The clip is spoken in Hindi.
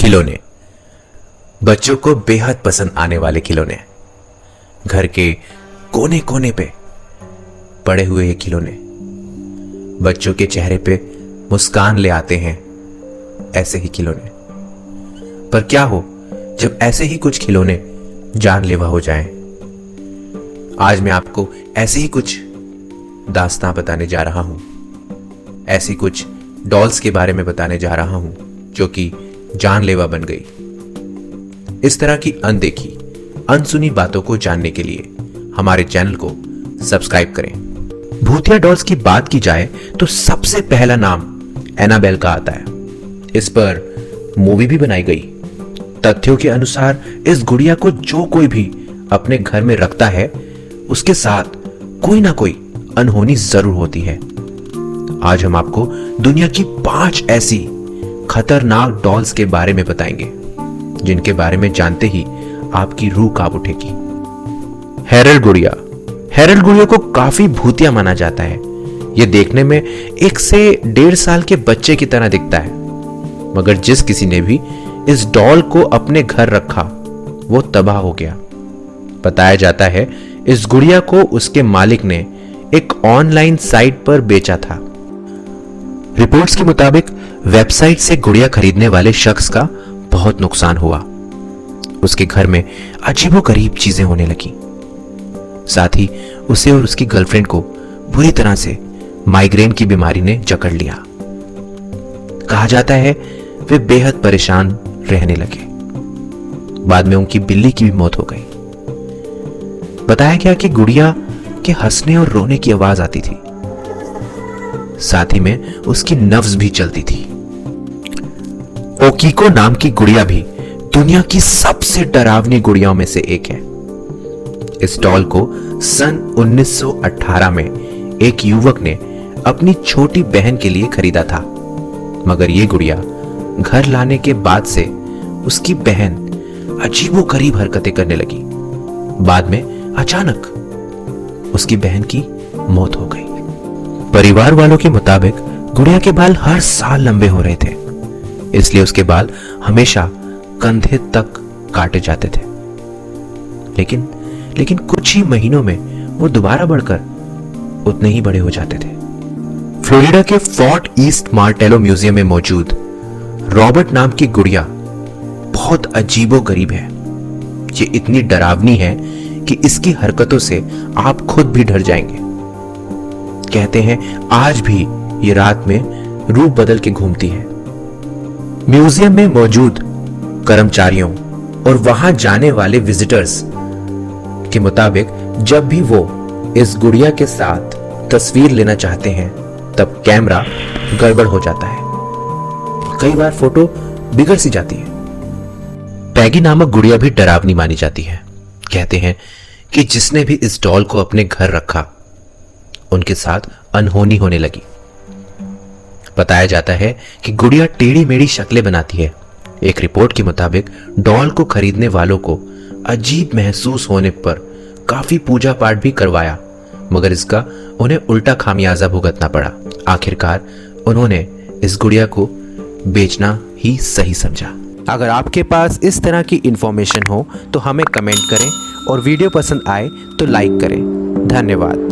खिलौने, बच्चों को बेहद पसंद आने वाले खिलौने। घर के कोने कोने पे पड़े हुए ये खिलौने बच्चों के चेहरे पे मुस्कान ले आते हैं। ऐसे ही खिलौने, पर क्या हो जब ऐसे ही कुछ खिलौने जानलेवा हो जाएं? आज मैं आपको ऐसे ही कुछ दास्तां बताने जा रहा हूं, ऐसी कुछ डॉल्स के बारे में बताने जा रहा हूं जो कि जानलेवा बन गई। इस तरह की अनदेखी, अनसुनी बातों को जानने के लिए हमारे चैनल को सब्सक्राइब करें। भूतिया डॉल्स की बात की जाए तो सबसे पहला नाम एनाबेल का आता है। इस पर मूवी भी बनाई गई। तथ्यों के अनुसार इस गुड़िया को जो कोई भी अपने घर में रखता है उसके साथ कोई ना कोई अनहोनी जरूर होती है। आज हम आपको दुनिया की 5 ऐसी खतरनाक डॉल्स के बारे में बताएंगे जिनके बारे में जानते ही आपकी रूह कांप उठेगी। हैरल्ड गुड़िया। हैरल्ड गुड़िया को काफी भूतिया माना जाता है। यह देखने में 1 से 1.5 साल के बच्चे की तरह दिखता है, मगर जिस किसी ने भी इस डॉल को अपने घर रखा वो तबाह हो गया। बताया जाता है इस गुड़िया को उसके मालिक ने एक ऑनलाइन साइट पर बेचा था। रिपोर्ट्स के मुताबिक वेबसाइट से गुड़िया खरीदने वाले शख्स का बहुत नुकसान हुआ। उसके घर में अजीबोगरीब चीजें होने लगी। साथ ही उसे और उसकी गर्लफ्रेंड को बुरी तरह से माइग्रेन की बीमारी ने जकड़ लिया। कहा जाता है वे बेहद परेशान रहने लगे। बाद में उनकी बिल्ली की भी मौत हो गई। बताया गया कि गुड़िया के हंसने और रोने की आवाज आती थी, साथ ही में उसकी नब्ज भी चलती थी। ओकीको नाम की गुड़िया भी दुनिया की सबसे डरावनी गुड़ियाओं में से एक है। इस डॉल को सन 1918 में एक युवक ने अपनी छोटी बहन के लिए खरीदा था, मगर यह गुड़िया घर लाने के बाद से उसकी बहन अजीबोगरीब हरकतें करने लगी। बाद में अचानक उसकी बहन की मौत हो गई। परिवार वालों के मुताबिक गुड़िया के बाल हर साल लंबे हो रहे थे, इसलिए उसके बाल हमेशा कंधे तक काटे जाते थे। लेकिन कुछ ही महीनों में वो दोबारा बढ़कर उतने ही बड़े हो जाते थे। फ्लोरिडा के फोर्ट ईस्ट मार्टेलो म्यूजियम में मौजूद रॉबर्ट नाम की गुड़िया बहुत अजीबोगरीब है। ये इतनी डरावनी है कि इसकी हरकतों से आप खुद भी डर जाएंगे। कहते हैं आज भी ये रात में रूप बदल के घूमती है। म्यूजियम में मौजूद कर्मचारियों और वहां जाने वाले विजिटर्स के मुताबिक जब भी वो इस गुड़िया के साथ तस्वीर लेना चाहते हैं तब कैमरा गड़बड़ हो जाता है। कई बार फोटो बिगड़ सी जाती है। पैगी नामक गुड़िया भी डरावनी मानी जाती है। कहते हैं कि जिसने भी इस डॉल को अपने घर रखा उनके साथ अनहोनी होने लगी। बताया जाता है कि गुड़िया टेढ़ी मेढ़ी शक्लें बनाती है। एक रिपोर्ट के मुताबिक डॉल को खरीदने वालों को अजीब महसूस होने पर काफी पूजा पाठ भी करवाया, मगर इसका उन्हें उल्टा खामियाजा भुगतना पड़ा। आखिरकार उन्होंने इस गुड़िया को बेचना ही सही समझा। अगर आपके पास इस तरह की इंफॉर्मेशन हो तो हमें कमेंट करें और वीडियो पसंद आए तो लाइक करें। धन्यवाद।